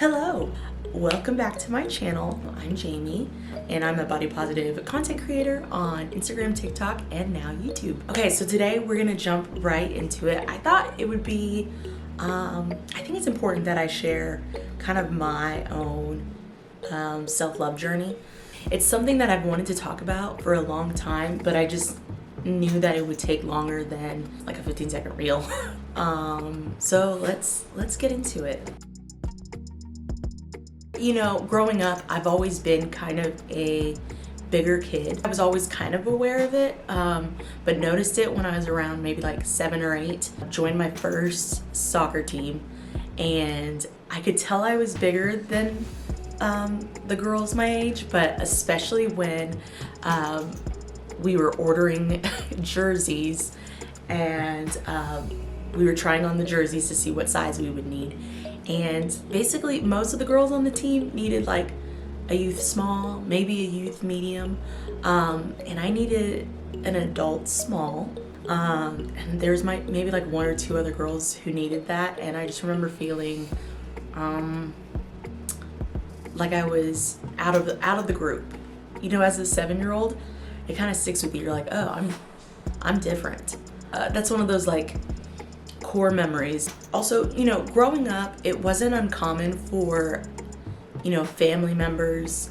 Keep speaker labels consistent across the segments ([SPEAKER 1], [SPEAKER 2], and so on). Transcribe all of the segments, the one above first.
[SPEAKER 1] Hello, welcome back to my channel. I'm Jamie and I'm a body positive content creator on Instagram, TikTok, and now YouTube. Okay, so today we're gonna jump right into it. I thought it would be, I think it's important that I share kind of my own self-love journey. It's something that I've wanted to talk about for a long time, but I just knew that it would take longer than like a 15-second reel. So let's get into it. You know, growing up, I've always been kind of a bigger kid. I was always kind of aware of it, but noticed it when I was around maybe like 7 or 8. Joined my first soccer team, and I could tell I was bigger than the girls my age, but especially when we were ordering jerseys and we were trying on the jerseys to see what size we would need. And basically most of the girls on the team needed like a youth small, maybe a youth medium, and I needed an adult small. And there's maybe like 1 or 2 other girls who needed that, and I just remember feeling like I was out of the group. You know, as a 7-year-old, it kind of sticks with you. You're like, oh, I'm different. That's one of those like core memories. Also, you know, growing up, it wasn't uncommon for, you know, family members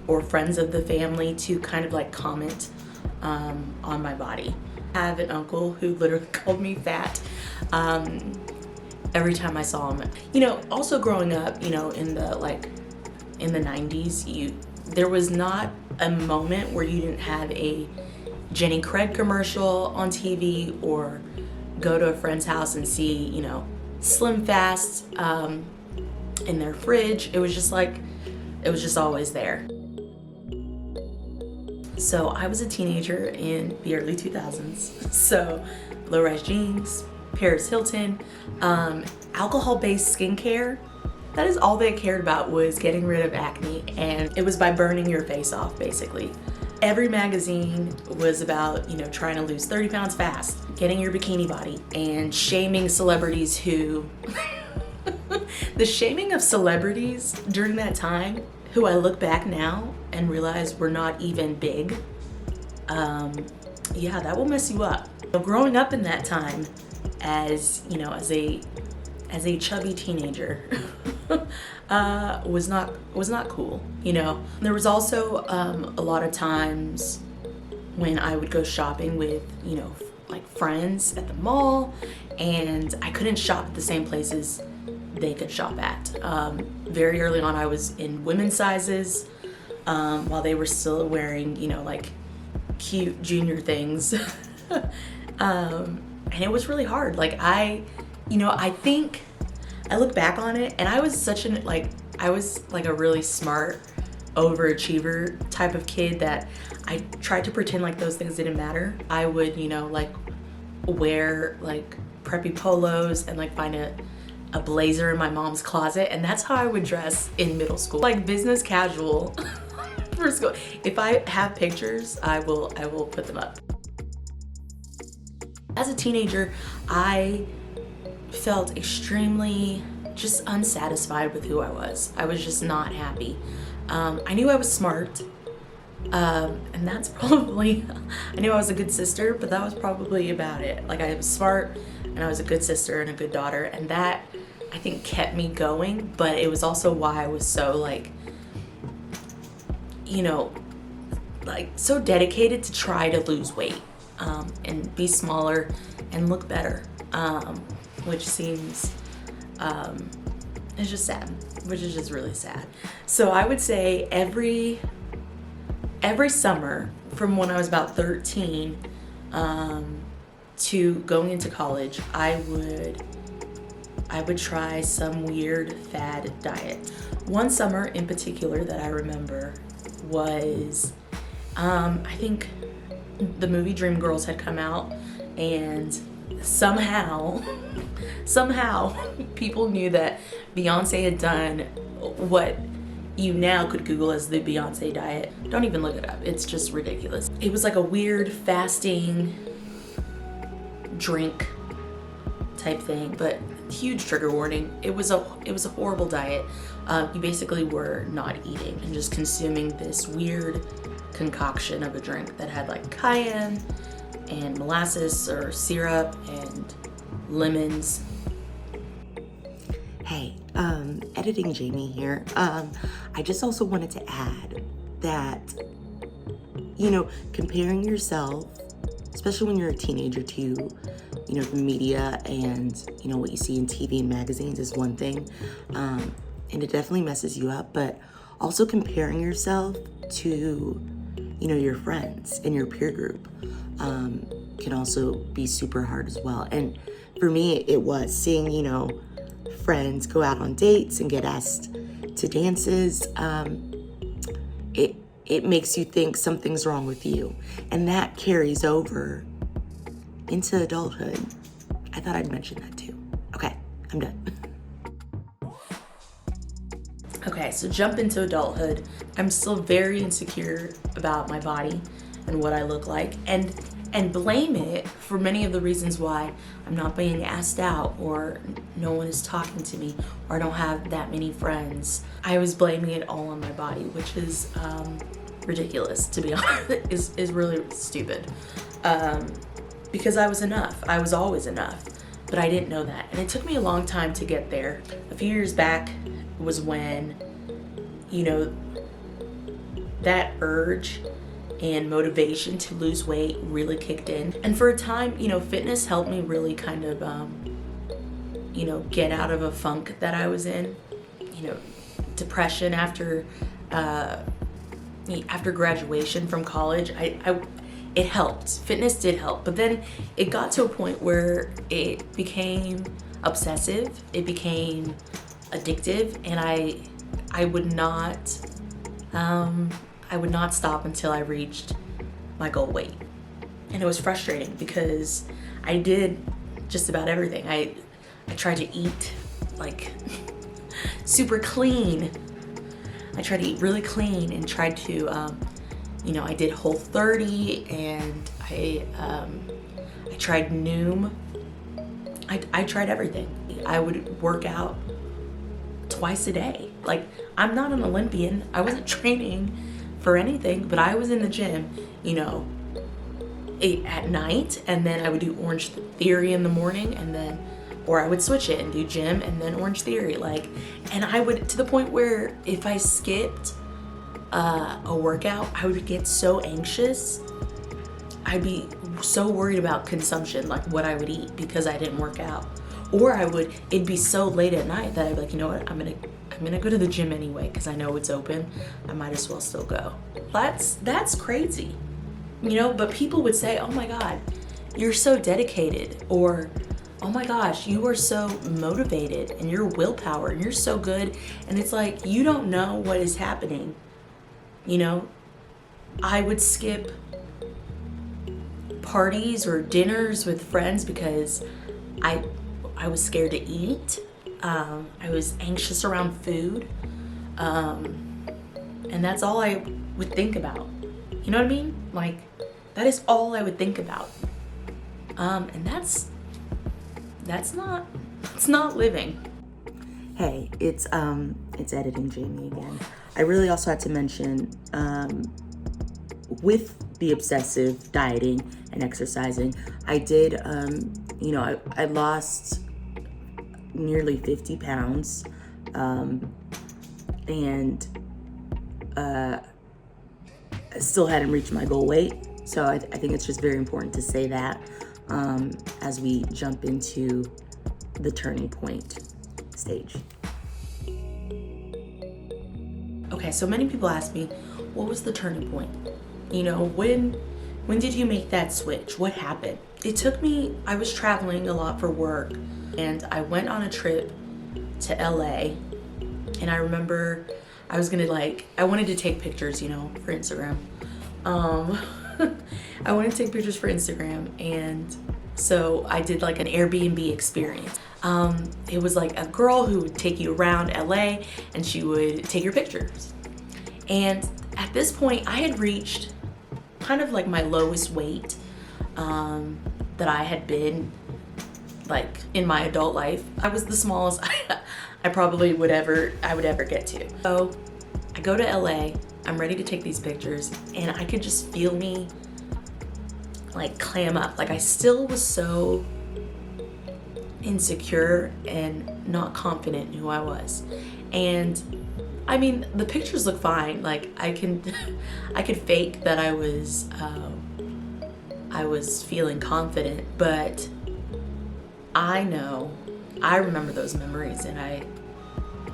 [SPEAKER 1] or friends of the family to kind of like comment on my body. I have an uncle who literally called me fat every time I saw him. You know, also growing up, you know, in the 90s, there was not a moment where you didn't have a Jenny Craig commercial on TV, or go to a friend's house and see, you know, Slim Fast in their fridge. It was just always there. So I was a teenager in the early 2000s. So low-rise jeans, Paris Hilton, alcohol-based skincare. That is all they cared about, was getting rid of acne, and it was by burning your face off, basically. Every magazine was about, you know, trying to lose 30 pounds fast, getting your bikini body, and shaming celebrities who... The shaming of celebrities during that time, who I look back now and realize were not even big, yeah, that will mess you up. Growing up in that time, as, you know, as a chubby teenager, was not cool, you know. There was also a lot of times when I would go shopping with, you know, like friends at the mall, and I couldn't shop at the same places they could shop at. Very early on, I was in women's sizes while they were still wearing, you know, like cute junior things. And it was really hard. Like I think I look back on it, and I was I was a really smart overachiever type of kid that I tried to pretend like those things didn't matter. I would, you know, like wear like preppy polos and like find a blazer in my mom's closet, and that's how I would dress in middle school. Like business casual for school. If I have pictures, I will put them up. As a teenager, I felt extremely just unsatisfied with who I was. I was just not happy. I knew I was smart, and that's probably, I knew I was a good sister, but that was probably about it. Like I was smart, and I was a good sister and a good daughter, and that, I think, kept me going. But it was also why I was so like, you know, like so dedicated to try to lose weight and be smaller and look better. Which seems, it's just sad, which is just really sad. So I would say every summer from when I was about 13 to going into college, I would try some weird fad diet. One summer in particular that I remember was, I think the movie Dreamgirls had come out, and somehow people knew that Beyonce had done what you now could Google as the Beyonce diet. Don't even look it up. It's just ridiculous. It was like a weird fasting drink type thing, but huge trigger warning. It was a horrible diet. You basically were not eating and just consuming this weird concoction of a drink that had like cayenne and molasses or syrup and lemons.
[SPEAKER 2] Hey, editing Jamie here. I just also wanted to add that, comparing yourself, especially when you're a teenager to, the media and, what you see in TV and magazines is one thing. And it definitely messes you up, but also comparing yourself to, your friends and your peer group can also be super hard as well. And for me, it was seeing, friends go out on dates and get asked to dances. It makes you think something's wrong with you. And that carries over into adulthood. I thought I'd mention that too. Okay, I'm done.
[SPEAKER 1] Okay, so jump into adulthood. I'm still very insecure about my body and what I look like, and blame it for many of the reasons why I'm not being asked out, or no one is talking to me, or I don't have that many friends. I was blaming it all on my body, which is ridiculous, to be honest. is really stupid. Because I was enough. I was always enough, but I didn't know that, and it took me a long time to get there. A few years back was when, that urge and motivation to lose weight really kicked in. And for a time, fitness helped me really kind of, get out of a funk that I was in. Depression after graduation from college, it helped. Fitness did help, but then it got to a point where it became obsessive, it became addictive, and I would not stop until I reached my goal weight. And it was frustrating because I did just about everything. I tried to eat like super clean. I tried to eat really clean and tried to, I did Whole30, and I tried Noom. I tried everything. I would work out twice a day. Like, I'm not an Olympian. I wasn't training for anything, but I was in the gym, at night, and then I would do Orange Theory in the morning, and then, or I would switch it and do gym and then Orange Theory, and I would, to the point where if I skipped a workout, I would get so anxious. I'd be so worried about consumption, like what I would eat, because I didn't work out. Or it'd be so late at night that I'd be like, you know what, I'm gonna go to the gym anyway, because I know it's open. I might as well still go. That's crazy, but people would say, oh my God, you're so dedicated, or oh my gosh, you are so motivated, and your willpower, and you're so good. And it's like, you don't know what is happening. I would skip parties or dinners with friends because I was scared to eat. I was anxious around food. And that's all I would think about. You know what I mean? Like, that is all I would think about. And that's not living.
[SPEAKER 2] Hey, it's editing Jamie again. I really also had to mention, with the obsessive dieting and exercising, I did, I lost nearly 50 pounds, and I still hadn't reached my goal weight. So I think it's just very important to say that as we jump into the turning point stage.
[SPEAKER 1] Okay, so many people ask me, what was the turning point? When did you make that switch? What happened? It took me, I was traveling a lot for work, and I went on a trip to LA, and I remember I wanted to take pictures, for Instagram. I wanted to take pictures for Instagram, and so I did like an Airbnb experience. It was like a girl who would take you around LA, and she would take your pictures. And at this point, I had reached kind of like my lowest weight that I had been like in my adult life. I was the smallest I probably would ever get to. So I go to LA, I'm ready to take these pictures, and I could just feel me like clam up. Like I still was so insecure and not confident in who I was. And I mean, the pictures look fine. Like I could fake that I was feeling confident, but I remember those memories, and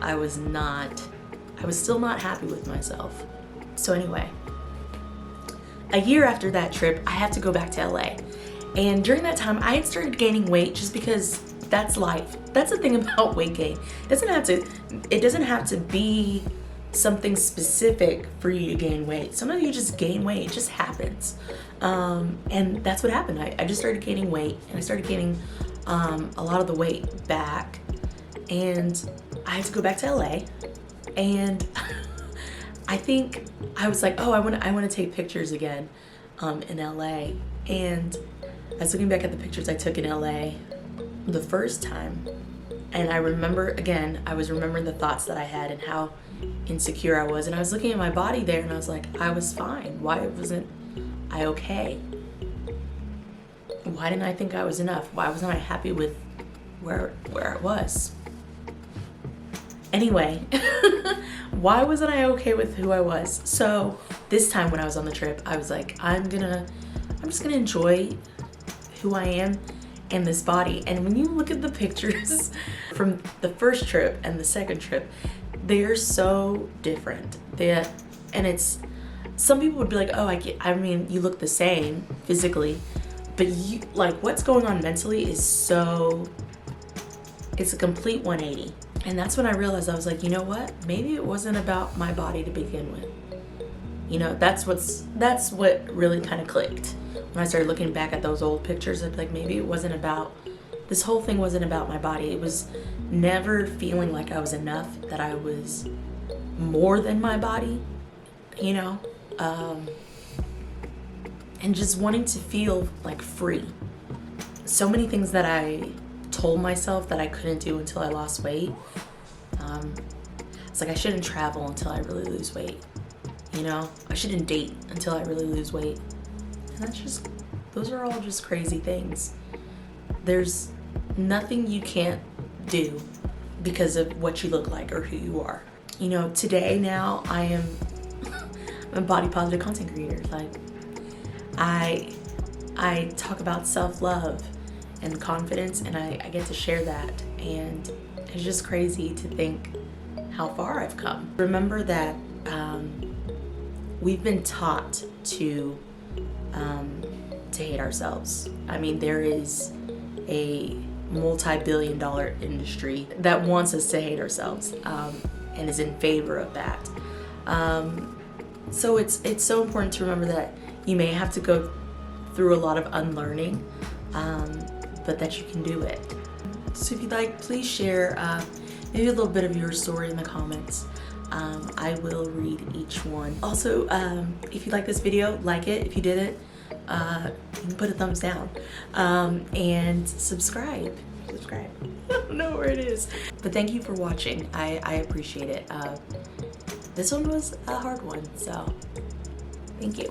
[SPEAKER 1] I was still not happy with myself. So anyway, a year after that trip, I have to go back to LA. And during that time, I had started gaining weight just because that's life. That's the thing about weight gain. It doesn't have to be something specific for you to gain weight. Sometimes you just gain weight, it just happens. And that's what happened. I just started gaining weight, and I started gaining a lot of the weight back, and I had to go back to LA. And I think I was like, oh, I want to take pictures again in LA. And I was looking back at the pictures I took in LA the first time, and I was remembering the thoughts that I had and how insecure I was. And I was looking at my body there, and I was like, I was fine. Why wasn't I okay? Why didn't I think I was enough? Why wasn't I happy with where I was? Anyway, why wasn't I okay with who I was? So this time when I was on the trip, I was like, I'm just gonna enjoy who I am and this body. And when you look at the pictures from the first trip and the second trip, they're so different. Some people would be like, oh, I mean, you look the same physically, but you, like, what's going on mentally it's a complete 180. And that's when I realized, I was like, you know what? Maybe it wasn't about my body to begin with. You know, that's what really kind of clicked. When I started looking back at those old pictures, I'd be like, maybe this whole thing wasn't about my body. It was never feeling like I was enough, that I was more than my body, you know? And just wanting to feel like free. So many things that I told myself that I couldn't do until I lost weight. It's like I shouldn't travel until I really lose weight. You know, I shouldn't date until I really lose weight. And those are all just crazy things. There's nothing you can't do because of what you look like or who you are. You know, today now I'm a body positive content creator. Like I talk about self-love and confidence, and I get to share that, and it's just crazy to think how far I've come. Remember that we've been taught to hate ourselves. I mean, there is a multi-billion-dollar industry that wants us to hate ourselves and is in favor of that. So it's so important to remember that you may have to go through a lot of unlearning, but that you can do it. So if you'd like, please share maybe a little bit of your story in the comments. I will read each one. Also, if you like this video, like it. If you didn't, you can put a thumbs down, and subscribe. I don't know where it is. But thank you for watching. I appreciate it. This one was a hard one, so thank you.